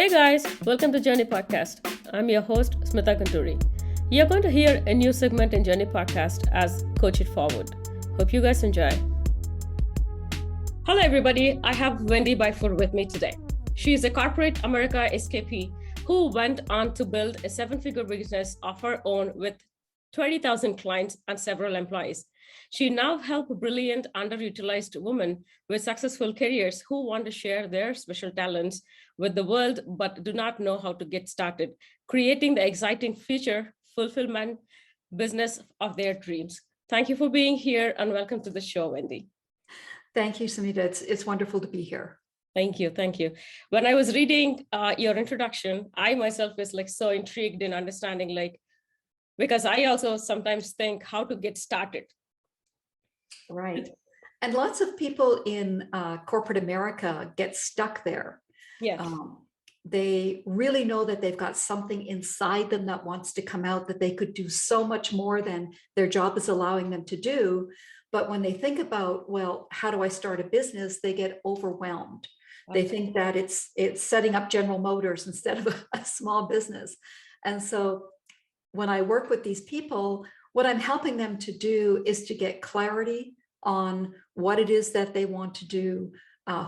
Hey guys, welcome to Journey Podcast. I'm your host, Smitha. You're going to hear a new segment in Journey Podcast as Coach It Forward. Hope you guys enjoy. Hello everybody, I have Wendy Byford with me today. She is a corporate America escapee who went on to build a seven-figure business of her own with 20,000 clients and several employees. She now helps brilliant, underutilized women with successful careers who want to share their special talents with the world, but do not know how to get started, creating the exciting future fulfillment business of their dreams. Thank you for being here and welcome to the show, Wendy. Thank you, Smitha. It's wonderful to be here. Thank you. Thank you. When I was reading your introduction, I myself was so intrigued in understanding, because I also sometimes think how to get started. Right. And lots of people in corporate America get stuck there. Yes. They really know that they've got something inside them that wants to come out, that they could do so much more than their job is allowing them to do. But when they think about, well, how do I start a business? They get overwhelmed. Okay. They think that it's setting up General Motors instead of a small business. And so when I work with these people, what I'm helping them to do is to get clarity on what it is that they want to do,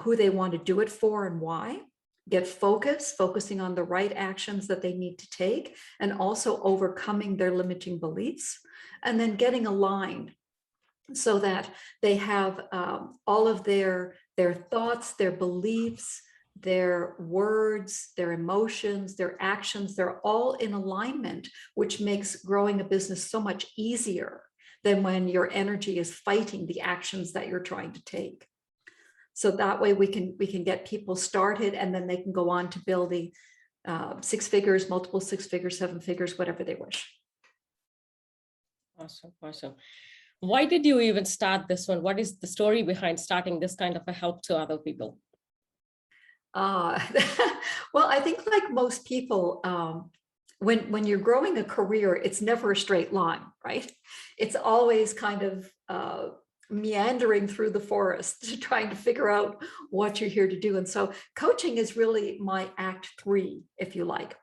who they want to do it for and why, get focusing on the right actions that they need to take, and also overcoming their limiting beliefs, and then getting aligned so that they have all of their thoughts, their beliefs, their words, their emotions, their actions, they're all in alignment, which makes growing a business so much easier than when your energy is fighting the actions that you're trying to take. So that way we can get people started, and then they can go on to building six figures, multiple six figures, seven figures, whatever they wish. Awesome. Why did you even start this one? What is the story behind starting this kind of a help to other people? Well, I think like most people, when you're growing a career, it's never a straight line, right? It's always kind of meandering through the forest, trying to figure out what you're here to do. And so coaching is really my act 3, if you like.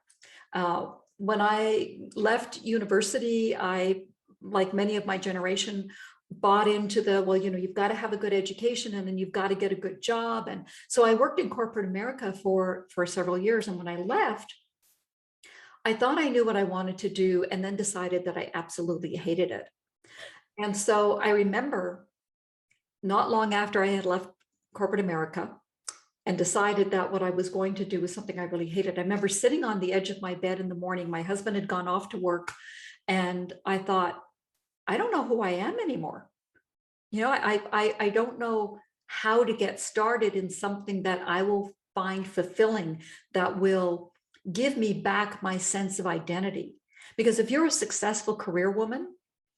When I left university, I, like many of my generation, bought into the, well, you've got to have a good education, and then you've got to get a good job. And so I worked in corporate America for several years. And when I left, I thought I knew what I wanted to do, and then decided that I absolutely hated it. And so I remember not long after I had left corporate America and decided that what I was going to do was something I really hated, I remember sitting on the edge of my bed in the morning. My husband had gone off to work, and I thought, I don't know who I am anymore. I don't know how to get started in something that I will find fulfilling, that will give me back my sense of identity. Because if you're a successful career woman,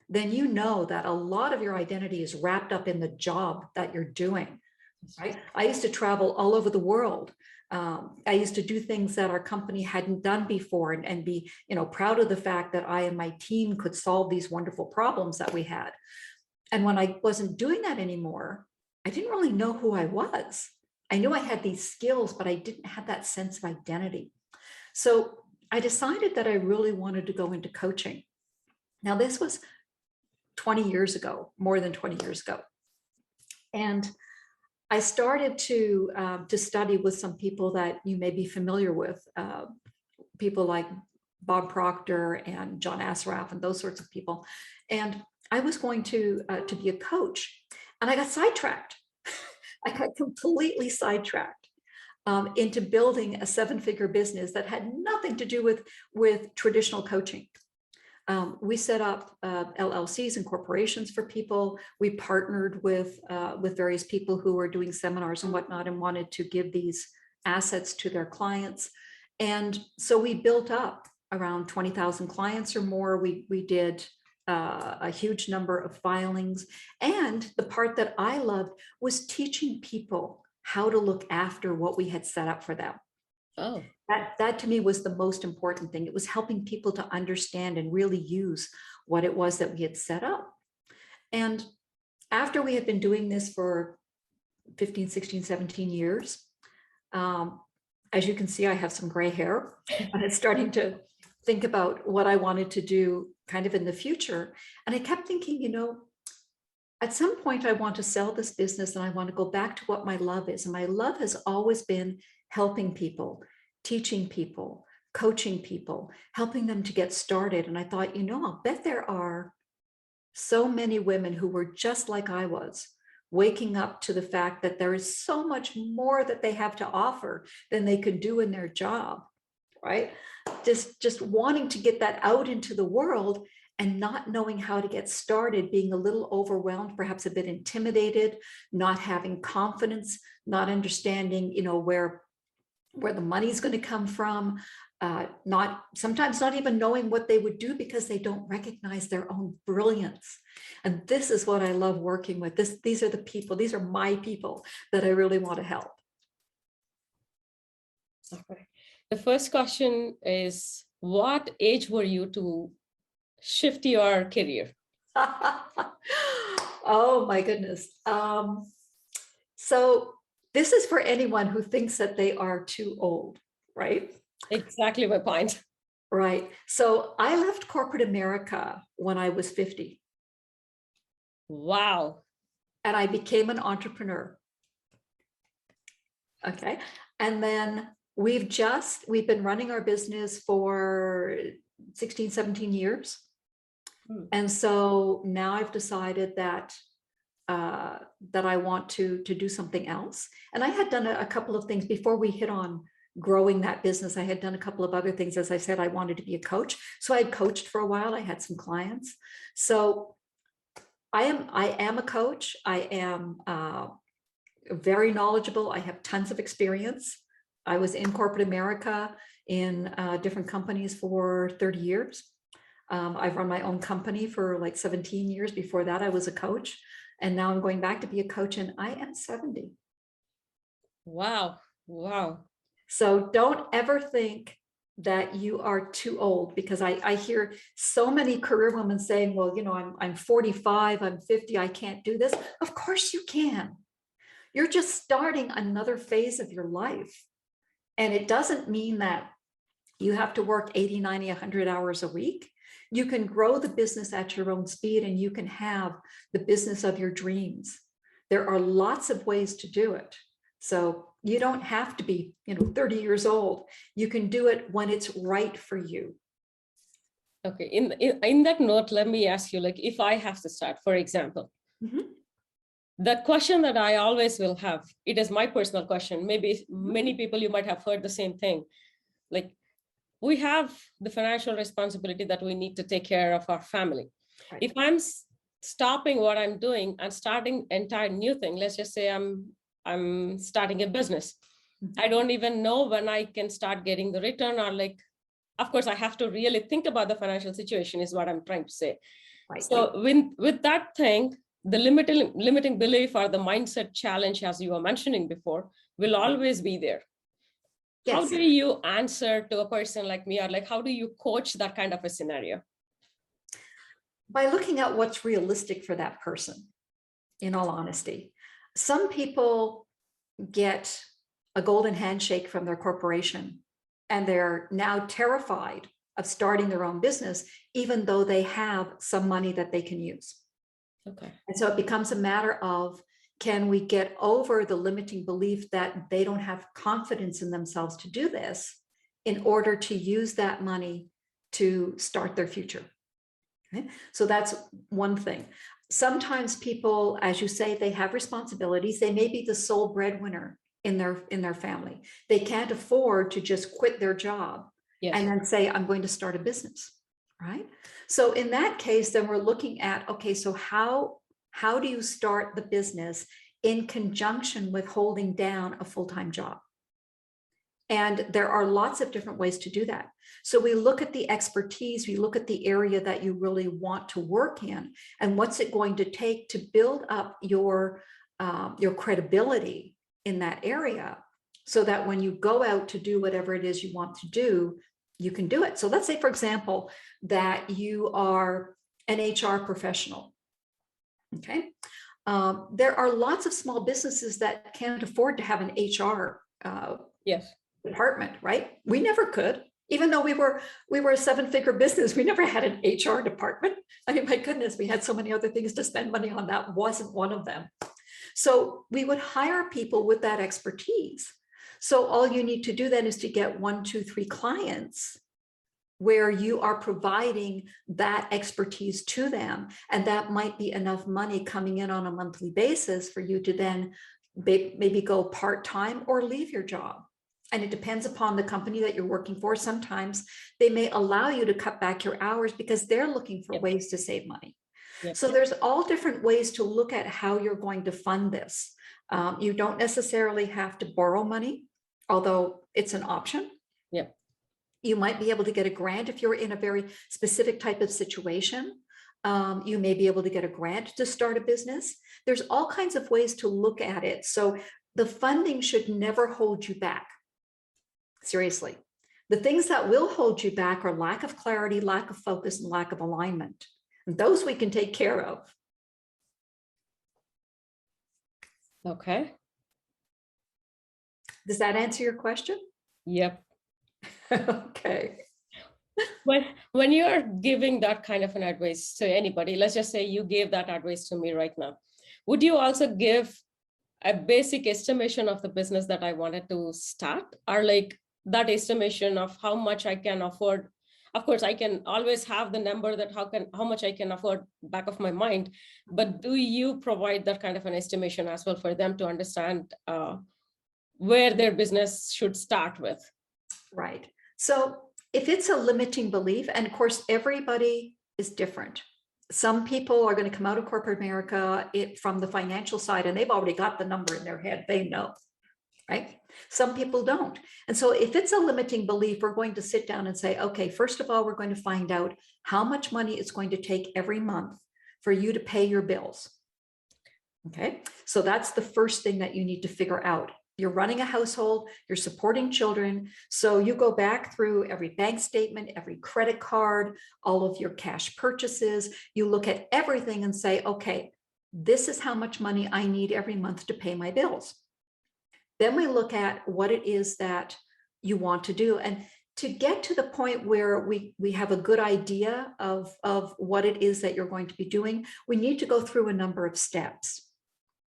then you know that a lot of your identity is wrapped up in the job that you're doing, right? I used to travel all over the world. I used to do things that our company hadn't done before, and be, proud of the fact that I and my team could solve these wonderful problems that we had. And when I wasn't doing that anymore, I didn't really know who I was. I knew I had these skills, but I didn't have that sense of identity. So I decided that I really wanted to go into coaching. Now, this was 20 years ago, more than 20 years ago. And I started to study with some people that you may be familiar with, people like Bob Proctor and John Assaraf and those sorts of people. And I was going to be a coach, and I got sidetracked. I got completely sidetracked into building a seven-figure business that had nothing to do with traditional coaching. We set up LLCs and corporations for people. We partnered with various people who were doing seminars and whatnot, and wanted to give these assets to their clients. And so we built up around 20,000 clients or more. We did a huge number of filings. And the part that I loved was teaching people how to look after what we had set up for them. Oh, that to me was the most important thing. It was helping people to understand and really use what it was that we had set up. And after we had been doing this for 15, 16, 17 years, as you can see, I have some gray hair, and it's starting to think about what I wanted to do kind of in the future. And I kept thinking, at some point I want to sell this business and I want to go back to what my love is. And my love has always been helping people, teaching people, coaching people, helping them to get started. And I thought, I'll bet there are so many women who were just like I was, waking up to the fact that there is so much more that they have to offer than they could do in their job, right? Just wanting to get that out into the world and not knowing how to get started, being a little overwhelmed, perhaps a bit intimidated, not having confidence, not understanding, where the money's going to come from, sometimes not even knowing what they would do because they don't recognize their own brilliance. And this is what I love working with. These are the people, these are my people that I really want to help. Okay. The first question is, what age were you to shift your career? Oh my goodness. So this is for anyone who thinks that they are too old, right? Exactly my point. Right. So I left corporate America when I was 50. Wow. And I became an entrepreneur. Okay. And then we've been running our business for 16, 17 years. And so now I've decided that I want to do something else. And I had done a couple of things before we hit on growing that business. I had done a couple of other things. As I said, I wanted to be a coach. So I had coached for a while. I had some clients. So I am a coach. I am very knowledgeable. I have tons of experience. I was in corporate America in different companies for 30 years. I've run my own company for like 17 years. Before that, I was a coach. And now I'm going back to be a coach, and I am 70. Wow. Wow. So don't ever think that you are too old, because I hear so many career women saying, well, I'm 45, I'm 50, I can't do this. Of course you can. You're just starting another phase of your life. And it doesn't mean that you have to work 80, 90, 100 hours a week. You can grow the business at your own speed, and you can have the business of your dreams. There are lots of ways to do it. So you don't have to be, 30 years old. You can do it when it's right for you. Okay. In that note, let me ask you, like, if I have to start, for example, the question that I always will have, it is my personal question. Maybe many people, you might have heard the same thing. Like, we have the financial responsibility that we need to take care of our family. Right. If I'm stopping what I'm doing and starting entire new thing, let's just say I'm starting a business. I don't even know when I can start getting the return, or like, of course, I have to really think about the financial situation is what I'm trying to say. Right. So with that thing, the limiting belief or the mindset challenge, as you were mentioning before, will always be there. Yes. How do you answer to a person like me, or like, how do you coach that kind of a scenario? By looking at what's realistic for that person, in all honesty. Some people get a golden handshake from their corporation, and they're now terrified of starting their own business, even though they have some money that they can use. Okay. And so it becomes a matter of, can we get over the limiting belief that they don't have confidence in themselves to do this in order to use that money to start their future? Okay. So that's one thing. Sometimes people, as you say, they have responsibilities. They may be the sole breadwinner in their family. They can't afford to just quit their job. Yes. And then say, I'm going to start a business, right? So in that case, then we're looking at, okay, so how do you start the business in conjunction with holding down a full-time job? And there are lots of different ways to do that. So we look at the expertise, we look at the area that you really want to work in, and what's it going to take to build up your credibility in that area, so that when you go out to do whatever it is you want to do, you can do it. So let's say, for example, that you are an HR professional. Okay. There are lots of small businesses that can't afford to have an HR yes. department, right? We never could. Even though we were a seven-figure business, we never had an HR department. I mean, my goodness, we had so many other things to spend money on. That wasn't one of them. So we would hire people with that expertise. So all you need to do then is to get 1, 2, 3 clients where you are providing that expertise to them. And that might be enough money coming in on a monthly basis for you to then maybe go part-time or leave your job. And it depends upon the company that you're working for. Sometimes they may allow you to cut back your hours because they're looking for ways to save money. So there's all different ways to look at how you're going to fund this. You don't necessarily have to borrow money, although it's an option. You might be able to get a grant if you're in a very specific type of situation. You may be able to get a grant to start a business. There's all kinds of ways to look at it. So the funding should never hold you back. Seriously. The things that will hold you back are lack of clarity, lack of focus, and lack of alignment. And those we can take care of. Okay. Does that answer your question? Yep. Okay. When you're giving that kind of an advice to anybody, let's just say you gave that advice to me right now, would you also give a basic estimation of the business that I wanted to start, or like that estimation of how much I can afford? Of course, I can always have the number that how much I can afford back of my mind, but do you provide that kind of an estimation as well for them to understand where their business should start with? Right. So if it's a limiting belief, and of course, everybody is different. Some people are going to come out of corporate America from the financial side, and they've already got the number in their head. They know, right? Some people don't. And so if it's a limiting belief, we're going to sit down and say, okay, first of all, we're going to find out how much money it's going to take every month for you to pay your bills. Okay. So that's the first thing that you need to figure out. You're running a household, you're supporting children. So you go back through every bank statement, every credit card, all of your cash purchases. You look at everything and say, okay, this is how much money I need every month to pay my bills. Then we look at what it is that you want to do. And to get to the point where we have a good idea of what it is that you're going to be doing, we need to go through a number of steps.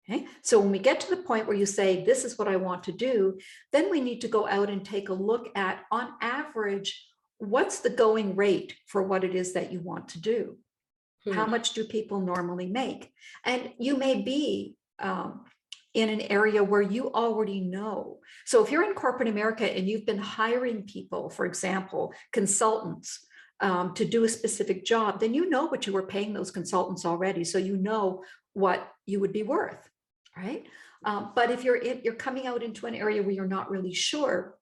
Okay, so when we get to the point where you say, this is what I want to do, then we need to go out and take a look at, on average, what's the going rate for what it is that you want to do? How much do people normally make? And you may be in an area where you already know. So if you're in corporate America and you've been hiring people, for example, consultants, to do a specific job, then you know what you were paying those consultants already. So you know what you would be worth, right? But if you're coming out into an area where you're not really sure,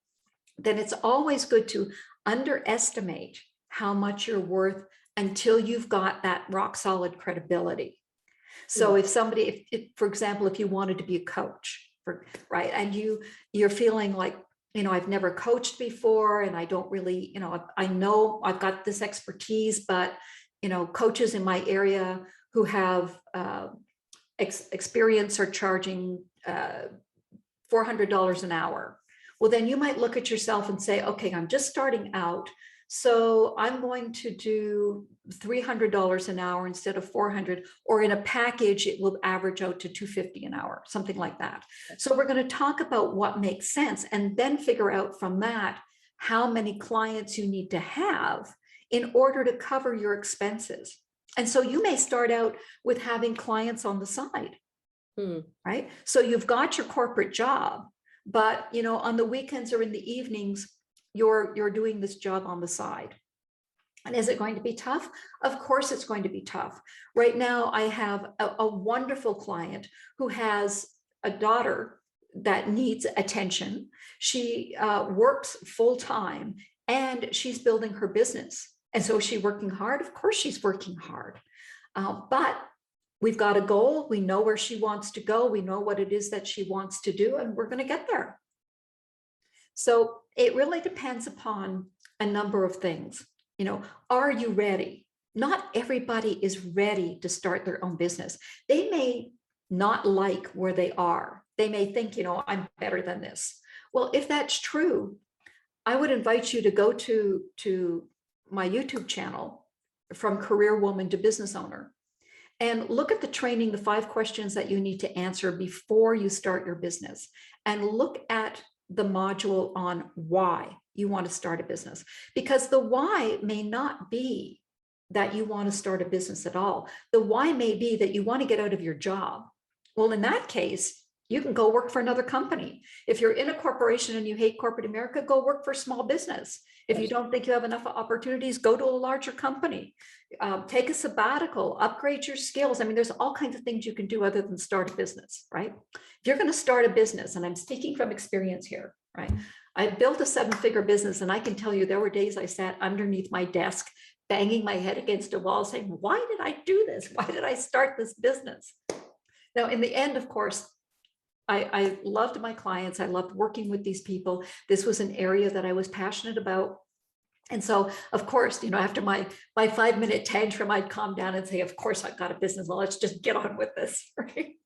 then it's always good to underestimate how much you're worth until you've got that rock solid credibility. So if somebody, for example, if you wanted to be a coach, right, and you're feeling like, I've never coached before, and I don't really, I know I've got this expertise, but, coaches in my area who have experience are charging $400 an hour. Well, then you might look at yourself and say, okay, I'm just starting out, so I'm going to do $300 an hour instead of $400, or in a package, it will average out to $250 an hour, something like that. So we're going to talk about what makes sense and then figure out from that how many clients you need to have in order to cover your expenses. And so you may start out with having clients on the side, right? So you've got your corporate job, but, on the weekends or in the evenings, you're doing this job on the side. And is it going to be tough? Of course it's going to be tough. Right now, I have a wonderful client who has a daughter that needs attention. She works full time and she's building her business. And so is she working hard? Of course she's working hard. But we've got a goal. We know where she wants to go. We know what it is that she wants to do, and we're going to get there. So it really depends upon a number of things. Are you ready? Not everybody is ready to start their own business. They may not like where they are. They may think, I'm better than this. Well, if that's true, I would invite you to go to my YouTube channel, From Career Woman to Business Owner, and look at the training, the 5 questions that you need to answer before you start your business, and look at the module on why you want to start a business, because the why may not be that you want to start a business at all. The why may be that you want to get out of your job. Well, in that case, you can go work for another company. If you're in a corporation and you hate corporate America, go work for small business. If you don't think you have enough opportunities, go to a larger company, take a sabbatical, upgrade your skills. I mean, there's all kinds of things you can do other than start a business, right? If you're going to start a business, and I'm speaking from experience here, right? I built a 7-figure business, and I can tell you there were days I sat underneath my desk, banging my head against a wall saying, why did I do this? Why did I start this business? Now, in the end, of course, I loved my clients. I loved working with these people. This was an area that I was passionate about. And so, of course, after my 5-minute tantrum, I'd calm down and say, of course, I've got a business. Well, let's just get on with this, right?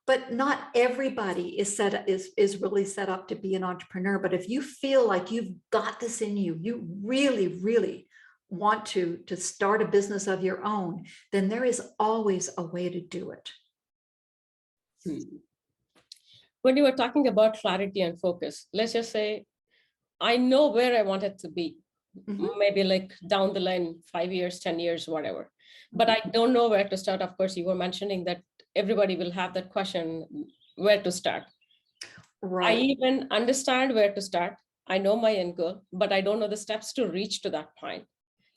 But not everybody is really set up to be an entrepreneur. But if you feel like you've got this in you, you really, really want to start a business of your own, then there is always a way to do it. When you were talking about clarity and focus, let's just say, I know where I want it to be, maybe like down the line, 5 years, 10 years, whatever, but I don't know where to start. Of course, you were mentioning that everybody will have that question, where to start. Right. I even understand where to start. I know my end goal, but I don't know the steps to reach to that point.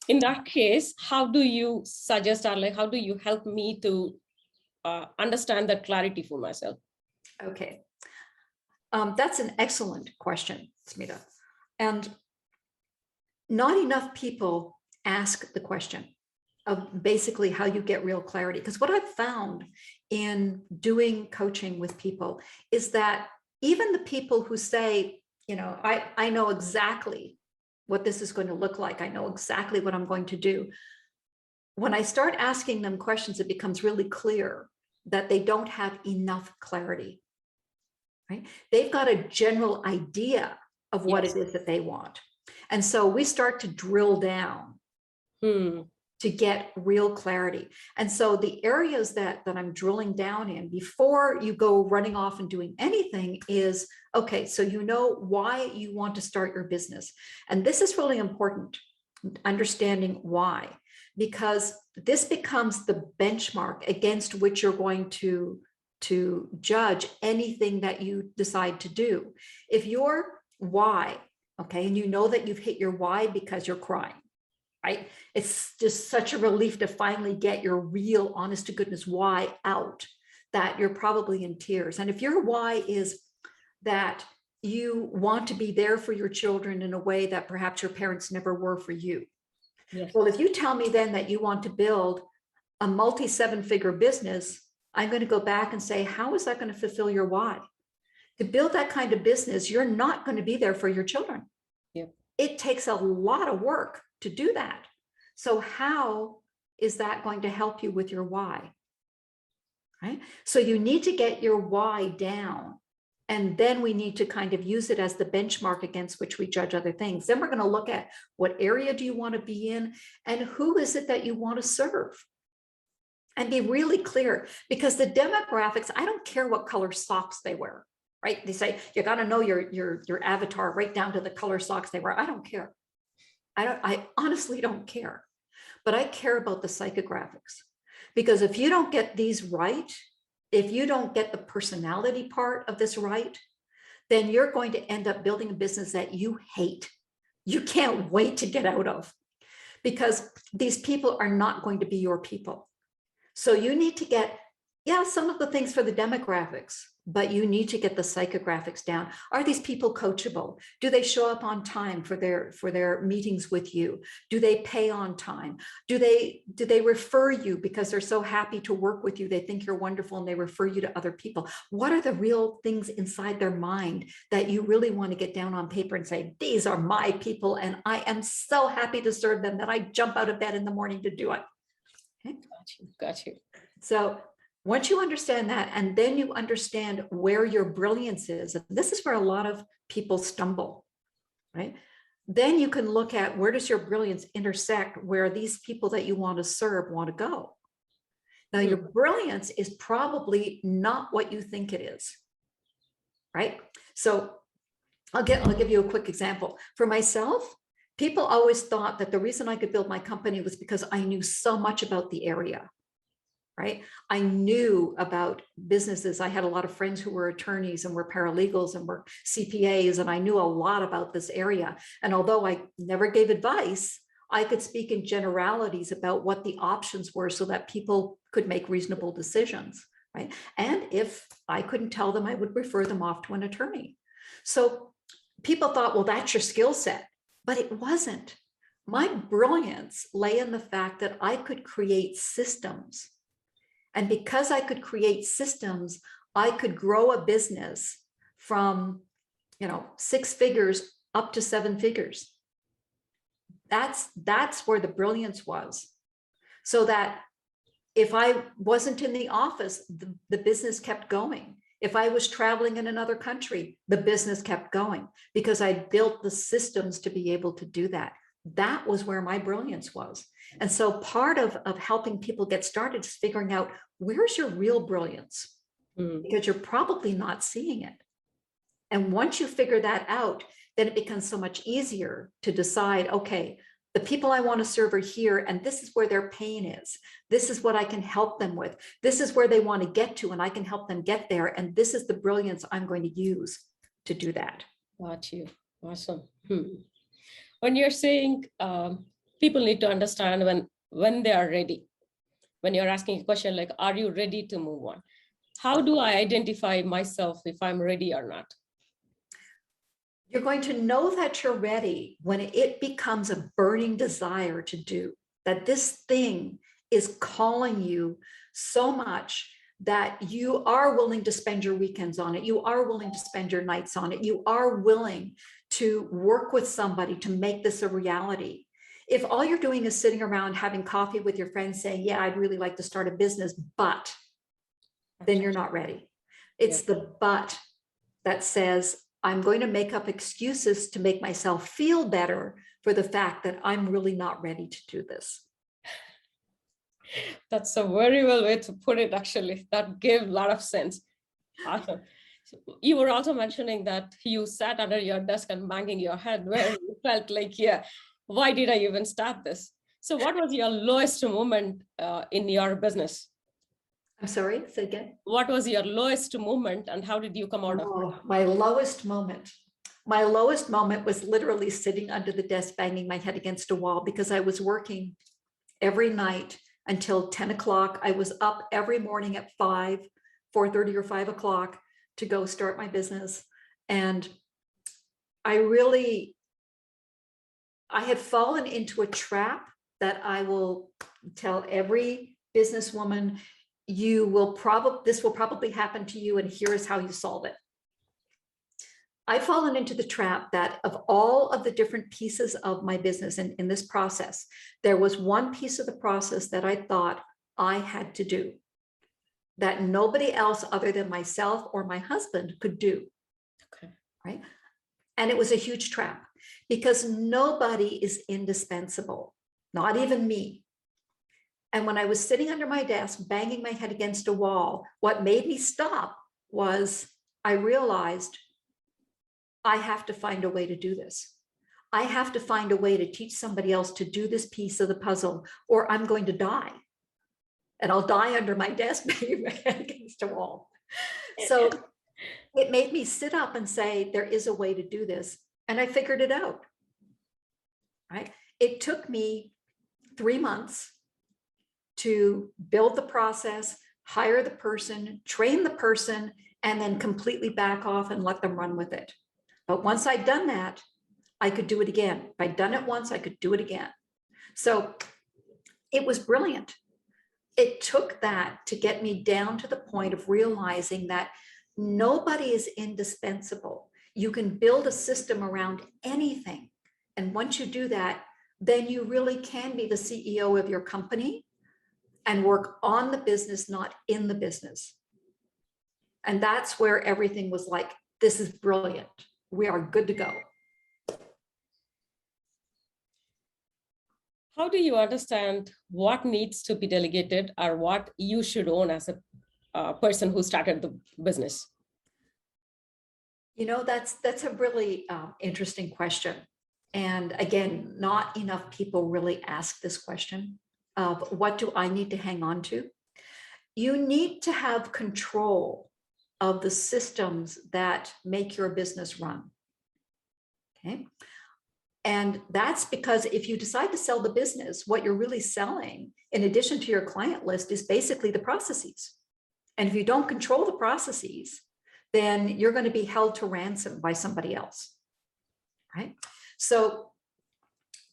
In that case, how do you suggest, or like, how do you help me to understand that clarity for myself? Okay. That's an excellent question, Smitha. And not enough people ask the question of basically how you get real clarity. Because what I've found in doing coaching with people is that even the people who say, I know exactly what this is going to look like, I know exactly what I'm going to do. When I start asking them questions, it becomes really clear that they don't have enough clarity. Right? They've got a general idea of what it is that they want. And so we start to drill down to get real clarity. And so the areas that I'm drilling down in before you go running off and doing anything is, okay, so you know why you want to start your business. And this is really important, understanding why, because this becomes the benchmark against which you're going to judge anything that you decide to do. If your why, okay, and you know that you've hit your why because you're crying, right? It's just such a relief to finally get your real, honest to goodness why out, that you're probably in tears. And if your why is that you want to be there for your children in a way that perhaps your parents never were for you. Yes. Well, if you tell me then that you want to build a multi-7-figure business, I'm going to go back and say, how is that going to fulfill your why? To build that kind of business, you're not going to be there for your children. Yep. It takes a lot of work to do that. So how is that going to help you with your why? Right? So you need to get your why down. And then we need to kind of use it as the benchmark against which we judge other things. Then we're going to look at what area do you want to be in and who is it that you want to serve? And be really clear, because the demographics, I don't care what color socks they wear, right? They say, you got to know your avatar right down to the color socks they wear. I don't care. I honestly don't care, but I care about the psychographics, because if you don't get these right, if you don't get the personality part of this right, then you're going to end up building a business that you hate. You can't wait to get out of, because these people are not going to be your people. So you need to get, some of the things for the demographics, but you need to get the psychographics down. Are these people coachable? Do they show up on time for their meetings with you? Do they pay on time? Do they refer you because they're so happy to work with you? They think you're wonderful and they refer you to other people. What are the real things inside their mind that you really want to get down on paper and say, these are my people and I am so happy to serve them that I jump out of bed in the morning to do it. Okay. Got you. So Once you understand that, and then you understand where your brilliance is, and this is where a lot of people stumble, right? Then you can look at where does your brilliance intersect where these people that you want to serve want to go. Now, your brilliance is probably not what you think it is, right? So I'll give you a quick example. For myself, people always thought that the reason I could build my company was because I knew so much about the area, right? I knew about businesses. I had a lot of friends who were attorneys and were paralegals and were CPAs, and I knew a lot about this area. And although I never gave advice, I could speak in generalities about what the options were so that people could make reasonable decisions, right? And if I couldn't tell them, I would refer them off to an attorney. So people thought, well, that's your skill set, but it wasn't. My brilliance lay in the fact that I could create systems. And because I could create systems, I could grow a business from, 6 figures up to 7 figures. That's where the brilliance was. So that if I wasn't in the office, the business kept going. If I was traveling in another country, the business kept going because I built the systems to be able to do that. That was where my brilliance was. And so part of helping people get started is figuring out where's your real brilliance, because you're probably not seeing it. And once you figure that out, then it becomes so much easier to decide, okay, the people I want to serve are here, and this is where their pain is. This is what I can help them with. This is where they want to get to, and I can help them get there. And this is the brilliance I'm going to use to do that. Got you. Awesome. When you're saying people need to understand when they are ready, when you're asking a question like, are you ready to move on? How do I identify myself if I'm ready or not? You're going to know that you're ready when it becomes a burning desire to do, that this thing is calling you so much that you are willing to spend your weekends on it. You are willing to spend your nights on it. You are willing to work with somebody to make this a reality. If all you're doing is sitting around having coffee with your friends saying, yeah, I'd really like to start a business, but then you're not ready. It's the but that says, I'm going to make up excuses to make myself feel better for the fact that I'm really not ready to do this. That's a very well way to put it, actually. That gave a lot of sense. Awesome. So you were also mentioning that you sat under your desk and banging your head where you felt like, yeah, why did I even start this? So what was your lowest moment in your business? I'm sorry, say again. What was your lowest moment and how did you come out of it? My lowest moment. My lowest moment was literally sitting under the desk, banging my head against a wall because I was working every night until 10 o'clock. I was up every morning at 4:30 or 5 o'clock to go start my business. And I had fallen into a trap that I will tell every businesswoman, this will probably happen to you, and here is how you solve it. I've fallen into the trap that of all of the different pieces of my business in this process, there was one piece of the process that I thought I had to do, that nobody else other than myself or my husband could do. Okay. Right? And it was a huge trap because nobody is indispensable, not even me. And when I was sitting under my desk, banging my head against a wall, what made me stop was I realized I have to find a way to do this. I have to find a way to teach somebody else to do this piece of the puzzle, or I'm going to die. And I'll die under my desk, banging my head against a wall. So it made me sit up and say, there is a way to do this. And I figured it out. Right? It took me 3 months to build the process, hire the person, train the person, and then completely back off and let them run with it. But once I'd done that, I could do it again. If I'd done it once, I could do it again. So it was brilliant. It took that to get me down to the point of realizing that nobody is indispensable. You can build a system around anything. And once you do that, then you really can be the CEO of your company. and work on the business, not in the business. And that's where everything was like, this is brilliant. We are good to go. How do you understand what needs to be delegated or what you should own as a person who started the business? You know, that's a really interesting question. And again, not enough people really ask this question of what do I need to hang on to? You need to have control of the systems that make your business run. Okay. And that's because if you decide to sell the business, what you're really selling, in addition to your client list, is basically the processes. And if you don't control the processes, then you're going to be held to ransom by somebody else, right? So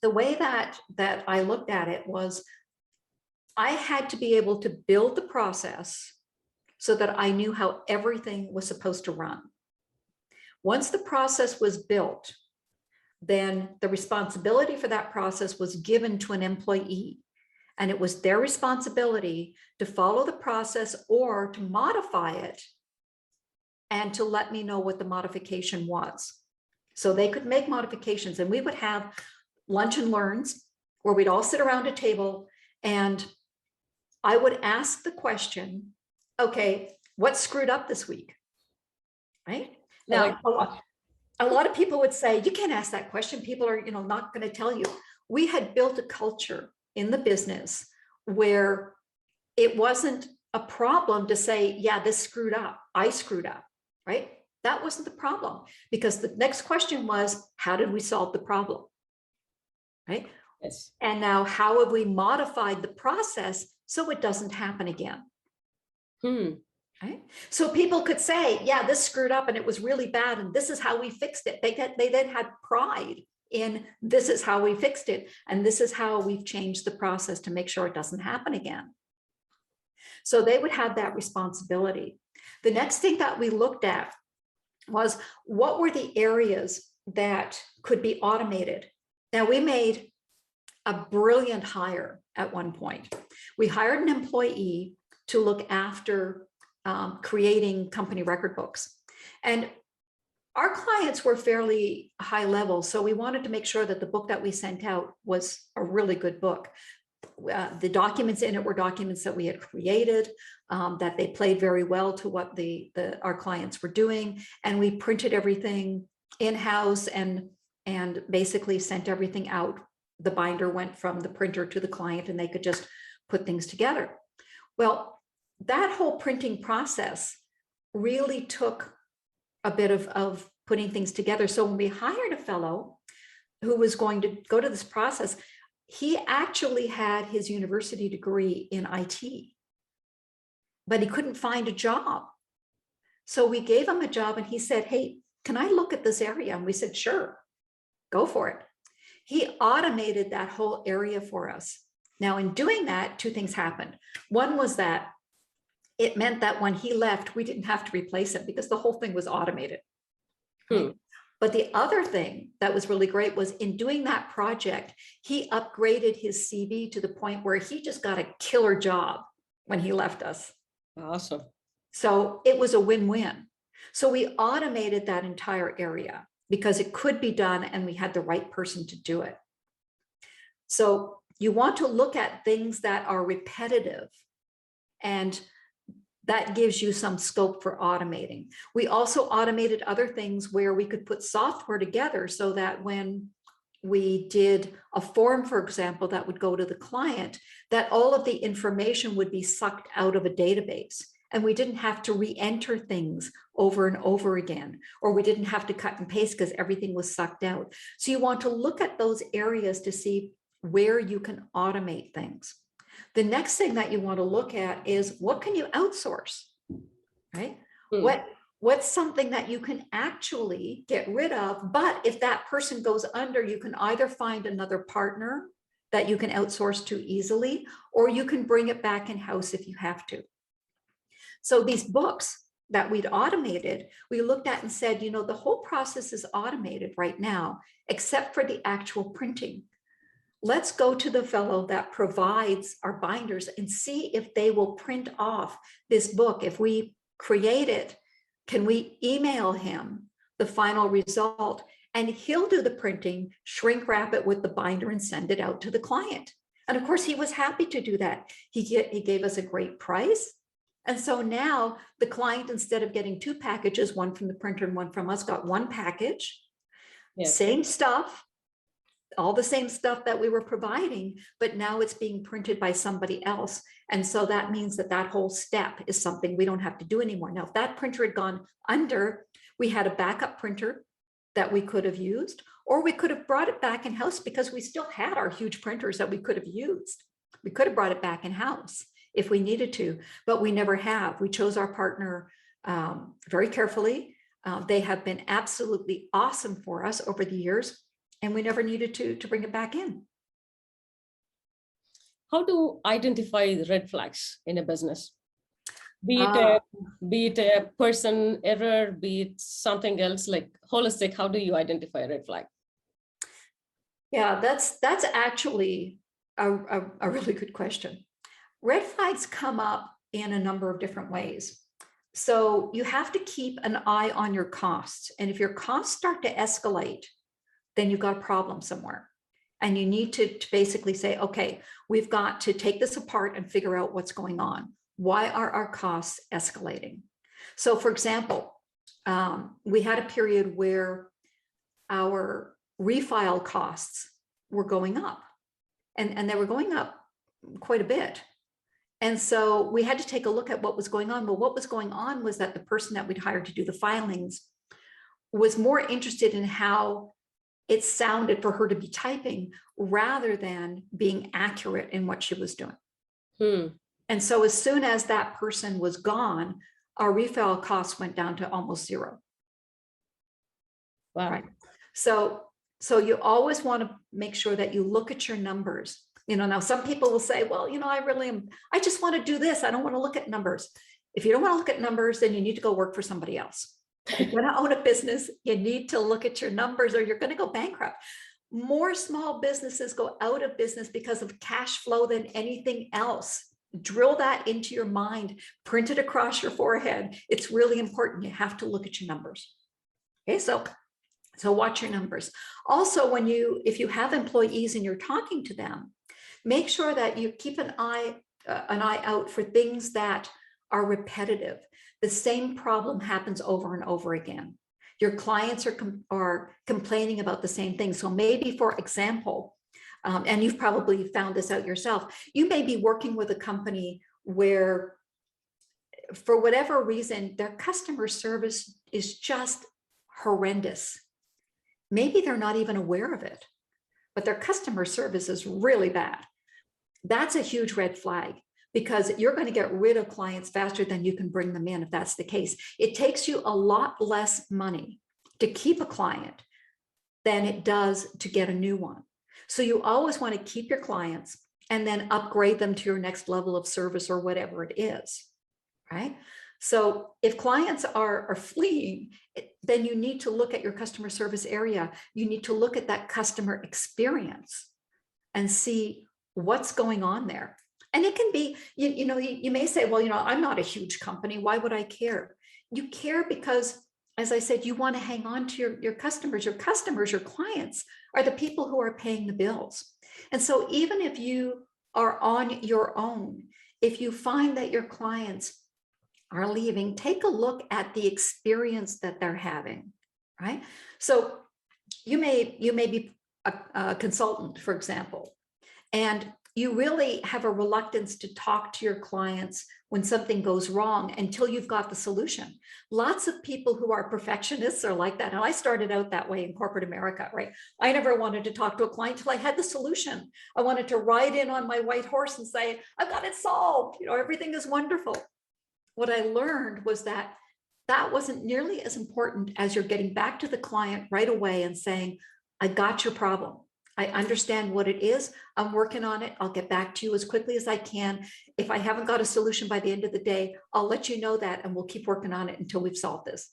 the way that I looked at it was I had to be able to build the process so that I knew how everything was supposed to run. Once the process was built, then the responsibility for that process was given to an employee. And it was their responsibility to follow the process or to modify it and to let me know what the modification was. So they could make modifications, and we would have lunch and learns where we'd all sit around a table and I would ask the question, okay, what screwed up this week? Right? Now, a lot of people would say, you can't ask that question. People are, not going to tell you. We had built a culture in the business where it wasn't a problem to say, yeah, this screwed up. I screwed up, right? That wasn't the problem, because the next question was, how did we solve the problem? Right? Yes. And now, how have we modified the process so it doesn't happen again? Right? So people could say, yeah, this screwed up and it was really bad, and this is how we fixed it. They then had pride in, this is how we fixed it, and this is how we've changed the process to make sure it doesn't happen again. So they would have that responsibility. The next thing that we looked at was, what were the areas that could be automated? Now, we made a brilliant hire at one point. We hired an employee to look after creating company record books. And our clients were fairly high level, so we wanted to make sure that the book that we sent out was a really good book. The documents in it were documents that we had created, that they played very well to what our clients were doing. And we printed everything in-house and basically sent everything out. The binder went from the printer to the client, and they could just put things together. Well, that whole printing process really took a bit of putting things together. So when we hired a fellow who was going to go to this process, he actually had his university degree in IT, but he couldn't find a job. So we gave him a job, and he said, hey, can I look at this area? And we said, sure, go for it. He automated that whole area for us. Now, in doing that, two things happened. One was that it meant that when he left, we didn't have to replace him because the whole thing was automated. But the other thing that was really great was, in doing that project, he upgraded his CV to the point where he just got a killer job when he left us. Awesome. So it was a win-win. So we automated that entire area because it could be done, and we had the right person to do it. So you want to look at things that are repetitive, and that gives you some scope for automating. We also automated other things where we could put software together so that when we did a form, for example, that would go to the client, that all of the information would be sucked out of a database, and we didn't have to re-enter things over and over again, or we didn't have to cut and paste because everything was sucked out. So you want to look at those areas to see where you can automate things. The next thing that you want to look at is, what can you outsource, right? What's something that you can actually get rid of, but if that person goes under, you can either find another partner that you can outsource to easily, or you can bring it back in-house if you have to. So these books that we'd automated, we looked at and said, the whole process is automated right now, except for the actual printing. let's go to the fellow that provides our binders and see if they will print off this book. If we create it, can we email him the final result? And he'll do the printing, shrink wrap it with the binder and send it out to the client. And of course, he was happy to do that. He gave us a great price. And so now the client, instead of getting 2 packages, one from the printer and one from us, got 1 package, same stuff, all the same stuff that we were providing, but now it's being printed by somebody else. And so that means that that whole step is something we don't have to do anymore. Now, if that printer had gone under, we had a backup printer that we could have used, or we could have brought it back in house because we still had our huge printers that we could have used. We could have brought it back in house if we needed to, but we never have. We chose our partner very carefully. They have been absolutely awesome for us over the years, and we never needed to bring it back in. How to identify red flags in a business? Be it a person error, be it something else, like holistic, how do you identify a red flag? Yeah, that's actually a really good question. Red flags come up in a number of different ways. So you have to keep an eye on your costs. And if your costs start to escalate, then you've got a problem somewhere. And you need to basically say, okay, we've got to take this apart and figure out what's going on. Why are our costs escalating? So for example, we had a period where our refile costs were going up, and they were going up quite a bit. And so we had to take a look at what was going on. Well, what was going on was that the person that we'd hired to do the filings was more interested in how it sounded for her to be typing rather than being accurate in what she was doing. And so as soon as that person was gone, our refile costs went down to almost 0. Wow. Right. So you always want to make sure that you look at your numbers. Now some people will say, well, I just want to do this. I don't want to look at numbers. If you don't want to look at numbers, then you need to go work for somebody else. If you're going to own a business, you need to look at your numbers or you're going to go bankrupt. More small businesses go out of business because of cash flow than anything else. Drill that into your mind, print it across your forehead. It's really important. You have to look at your numbers. Okay, so watch your numbers. Also, if you have employees and you're talking to them, make sure that you keep an eye out for things that are repetitive. The same problem happens over and over again. Your clients are complaining about the same thing. So maybe, for example, and you've probably found this out yourself, you may be working with a company where, for whatever reason, their customer service is just horrendous. Maybe they're not even aware of it, but their customer service is really bad. That's a huge red flag, because you're going to get rid of clients faster than you can bring them in if that's the case. It takes you a lot less money to keep a client than it does to get a new one. So you always want to keep your clients and then upgrade them to your next level of service or whatever it is, right? So if clients are fleeing, then you need to look at your customer service area. You need to look at that customer experience and see what's going on there. And it can be, you may say, well, I'm not a huge company. Why would I care? You care because, as I said, you want to hang on to your customers. Your customers, your clients, are the people who are paying the bills. And so even if you are on your own, if you find that your clients are leaving, take a look at the experience that they're having, right? So you may be a consultant, for example, and you really have a reluctance to talk to your clients when something goes wrong until you've got the solution. Lots of people who are perfectionists are like that. And I started out that way in corporate America, right? I never wanted to talk to a client until I had the solution. I wanted to ride in on my white horse and say, I've got it solved. Everything is wonderful. What I learned was that wasn't nearly as important as you're getting back to the client right away and saying, I got your problem. I understand what it is. I'm working on it. I'll get back to you as quickly as I can. If I haven't got a solution by the end of the day, I'll let you know that, and we'll keep working on it until we've solved this.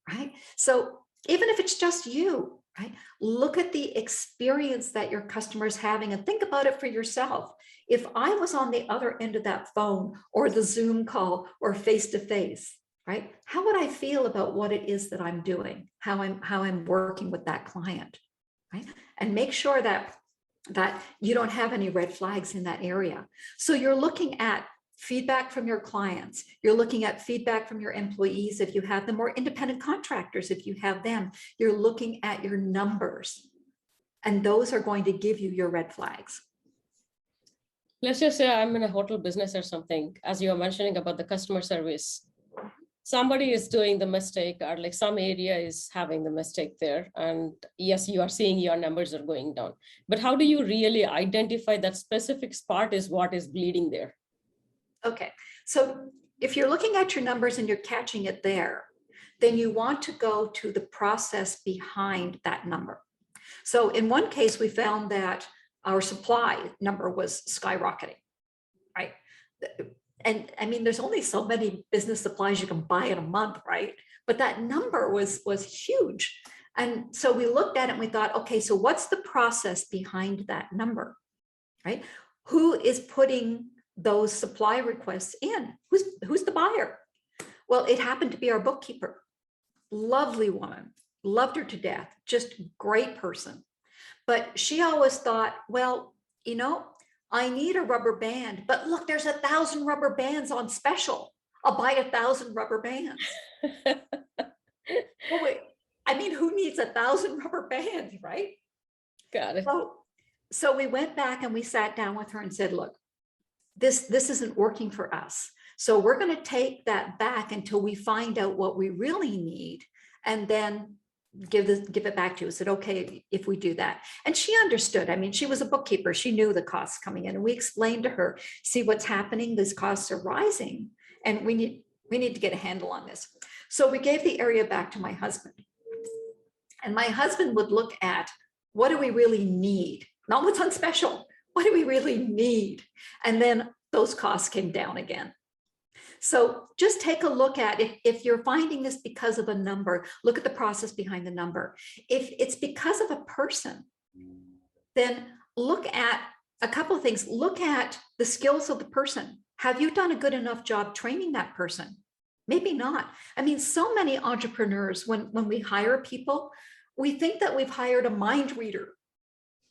Right? So even if it's just you, right? Look at the experience that your customer is having and think about it for yourself. If I was on the other end of that phone or the Zoom call or face-to-face, right? How would I feel about what it is that I'm doing, how I'm working with that client, right? And make sure that you don't have any red flags in that area. So you're looking at feedback from your clients. You're looking at feedback from your employees if you have them, or independent contractors if you have them. You're looking at your numbers, and those are going to give you your red flags. Let's just say I'm in a hotel business or something, as you were mentioning about the customer service. Somebody is doing the mistake, or like some area is having the mistake there. And yes, you are seeing your numbers are going down. But how do you really identify that specific spot is what is bleeding there? Okay, so if you're looking at your numbers and you're catching it there, then you want to go to the process behind that number. So in one case, we found that our supply number was skyrocketing, right? And I mean, there's only so many business supplies you can buy in a month, right? But that number was huge. And so we looked at it and we thought, okay, so what's the process behind that number, right? Who is putting those supply requests in? Who's the buyer? Well, it happened to be our bookkeeper. Lovely woman, loved her to death, just great person. But she always thought, well, you know, I need a rubber band, but look, there's 1,000 rubber bands on special. I'll buy 1,000 rubber bands. Well, wait, I mean, who needs 1,000 rubber bands, right? Got it. So we went back and we sat down with her and said, look, this isn't working for us. So we're going to take that back until we find out what we really need, and then give it back to you. I said, okay, if we do that. And she understood. I mean, she was a bookkeeper. She knew the costs coming in, and we explained to her, see what's happening. These costs are rising and we need to get a handle on this. So we gave the area back to my husband, and my husband would look at, what do we really need? Not what's on special. What do we really need? And then those costs came down again. So just take a look at, if you're finding this because of a number, look at the process behind the number. If it's because of a person, then look at a couple of things. Look at the skills of the person. Have you done a good enough job training that person? Maybe not. I mean, so many entrepreneurs, when we hire people, we think that we've hired a mind reader,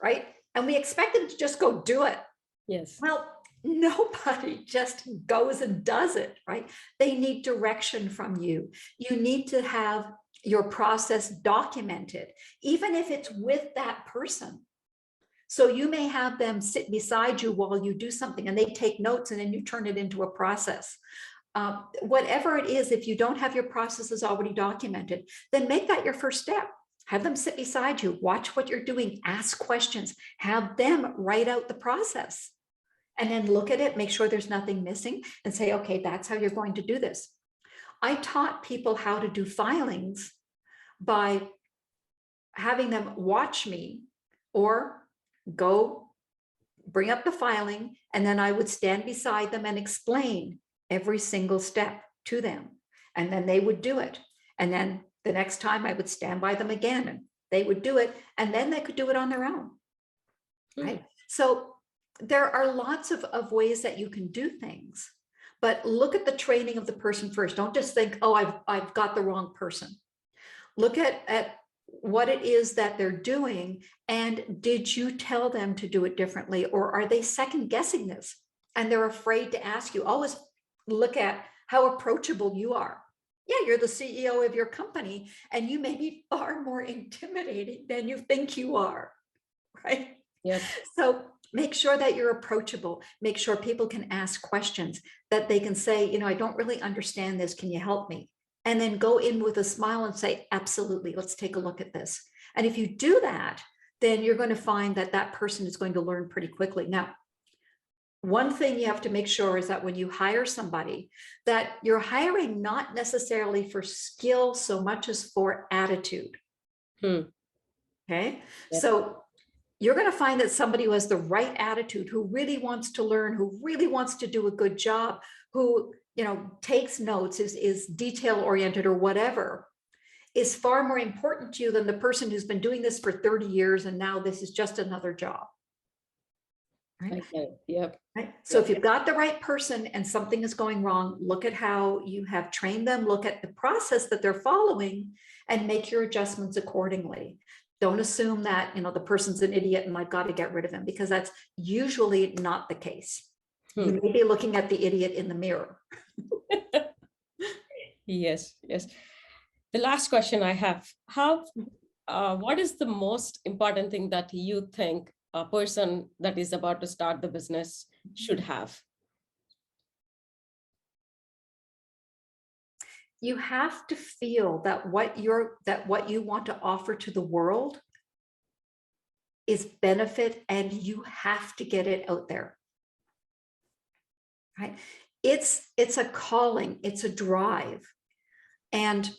right? And we expect them to just go do it. Yes. Well, nobody just goes and does it, right? They need direction from you. You need to have your process documented, even if it's with that person. So you may have them sit beside you while you do something, and they take notes, and then you turn it into a process. Whatever it is, if you don't have your processes already documented, then make that your first step. Have them sit beside you, watch what you're doing, ask questions, have them write out the process, and then look at it, make sure there's nothing missing, and say, okay, that's how you're going to do this. I taught people how to do filings by having them watch me or go bring up the filing, and then I would stand beside them and explain every single step to them. And then they would do it. And then the next time I would stand by them again, and they would do it, and then they could do it on their own, right? So there are lots of ways that you can do things, but look at the training of the person first. Don't just think, oh, I've got the wrong person. Look at what it is that they're doing, and did you tell them to do it differently, or are they second guessing this and they're afraid to ask you? Always look at how approachable you are. Yeah, you're the CEO of your company, and you may be far more intimidating than you think you are, right? Yes. So make sure that you're approachable. Make sure people can ask questions, that they can say, you know, I don't really understand this. Can you help me? And then go in with a smile and say, absolutely, let's take a look at this. And if you do that, then you're going to find that that person is going to learn pretty quickly. Now, one thing you have to make sure is that when you hire somebody, that you're hiring not necessarily for skill so much as for attitude. Okay. Yep. So you're going to find that somebody who has the right attitude, who really wants to learn, who really wants to do a good job, who, you know, takes notes, is detail oriented or whatever, is far more important to you than the person who's been doing this for 30 years and now this is just another job. Right? Okay. Yep. Right? So Yep. if you've got the right person and something is going wrong, look at how you have trained them, look at the process that they're following, and make your adjustments accordingly. Don't assume that, the person's an idiot and I've got to get rid of him, because that's usually not the case. You may be looking at the idiot in the mirror. Yes, yes. The last question I have, what is the most important thing that you think a person that is about to start the business should have? You have to feel that what you want to offer to the world is benefit, and you have to get it out there. Right? It's a calling, it's a drive. And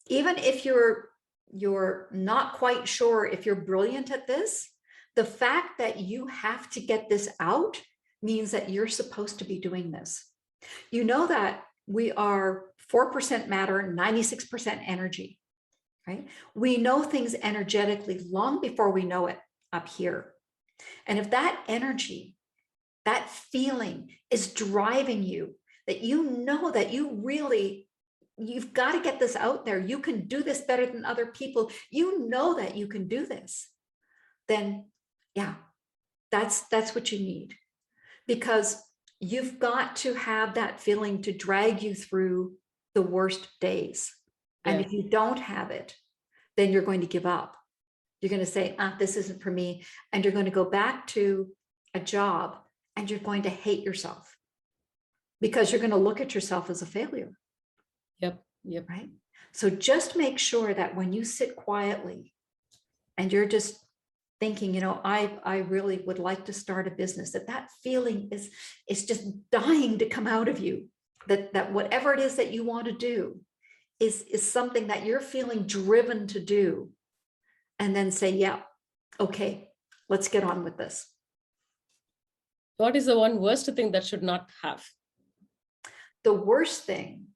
even if you're not quite sure if you're brilliant at this, the fact that you have to get this out means that you're supposed to be doing this. You know that we are 4% matter, 96% energy, right? We know things energetically long before we know it up here. And if that energy, that feeling is driving you, that you know that you've got to get this out there, you can do this better than other people, you know that you can do this, then yeah, that's what you need. Because you've got to have that feeling to drag you through the worst days. And Yeah. if you don't have it, then you're going to give up. You're going to say, this isn't for me. And you're going to go back to a job and you're going to hate yourself, because you're going to look at yourself as a failure. Yep. Yep. Right? So just make sure that when you sit quietly and you're just thinking, I really would like to start a business, that feeling is just dying to come out of you, that whatever it is that you want to do is something that you're feeling driven to do, and then say, yeah, okay, let's get on with this. What is the one worst thing that should not have? The worst thing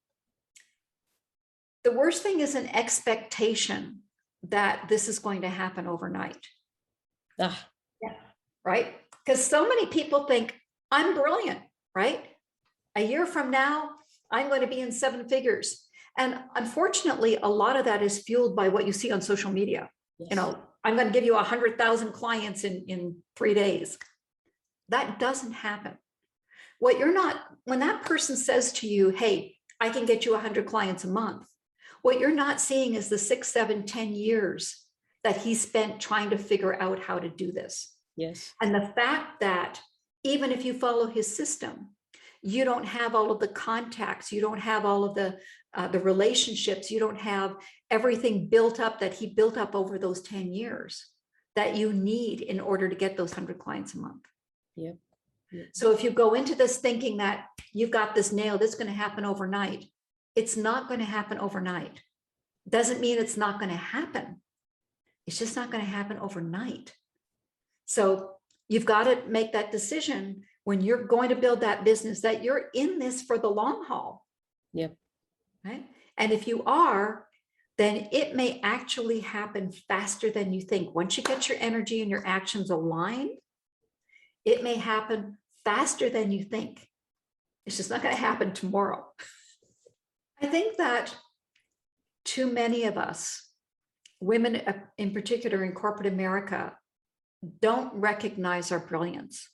is an expectation that this is going to happen overnight. Yeah, right? Because so many people think, I'm brilliant, right? A year from now, I'm going to be in 7 figures. And unfortunately, a lot of that is fueled by what you see on social media. Yes. I'm going to give you 100,000 clients in 3 days. That doesn't happen. When that person says to you, hey, I can get you 100 clients a month, what you're not seeing is the 6, 7, 10 years that he spent trying to figure out how to do this. Yes. And the fact that even if you follow his system, you don't have all of the contacts, you don't have all of the relationships, you don't have everything built up that he built up over those 10 years that you need in order to get those 100 clients a month. Yep. Yep. So if you go into this thinking that you've got this nailed, it's going to happen overnight, it's not going to happen overnight. Doesn't mean it's not going to happen. It's just not going to happen overnight. So you've got to make that decision when you're going to build that business, that you're in this for the long haul. Yep. Right? And if you are, then it may actually happen faster than you think. Once you get your energy and your actions aligned, it may happen faster than you think. It's just not going to happen tomorrow. I think that too many of us, women in particular in corporate America, don't recognize our brilliance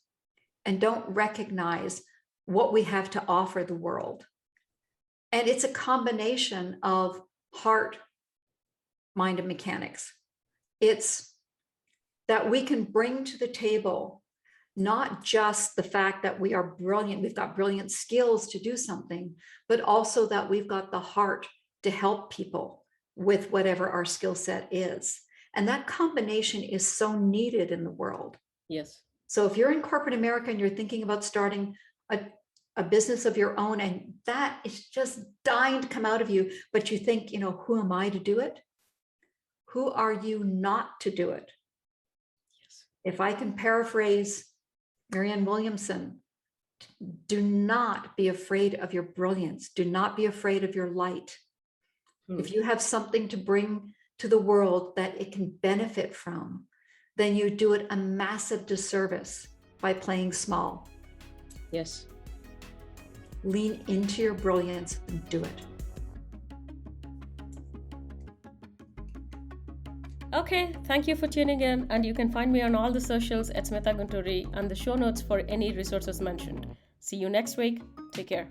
and don't recognize what we have to offer the world. And it's a combination of heart, mind, and mechanics. It's that we can bring to the table not just the fact that we are brilliant, we've got brilliant skills to do something, but also that we've got the heart to help people with whatever our skill set is. And that combination is so needed in the world. Yes. So if you're in corporate America and you're thinking about starting a business of your own, and that is just dying to come out of you, but you think, who am I to do it? Who are you not to do it? Yes. If I can paraphrase Marianne Williamson, do not be afraid of your brilliance. Do not be afraid of your light. If you have something to bring to the world that it can benefit from, then you do it a massive disservice by playing small. Yes. Lean into your brilliance and do it. Okay, thank you for tuning in, and you can find me on all the socials at Smitha Gunturi and the show notes for any resources mentioned. See you next week. Take care.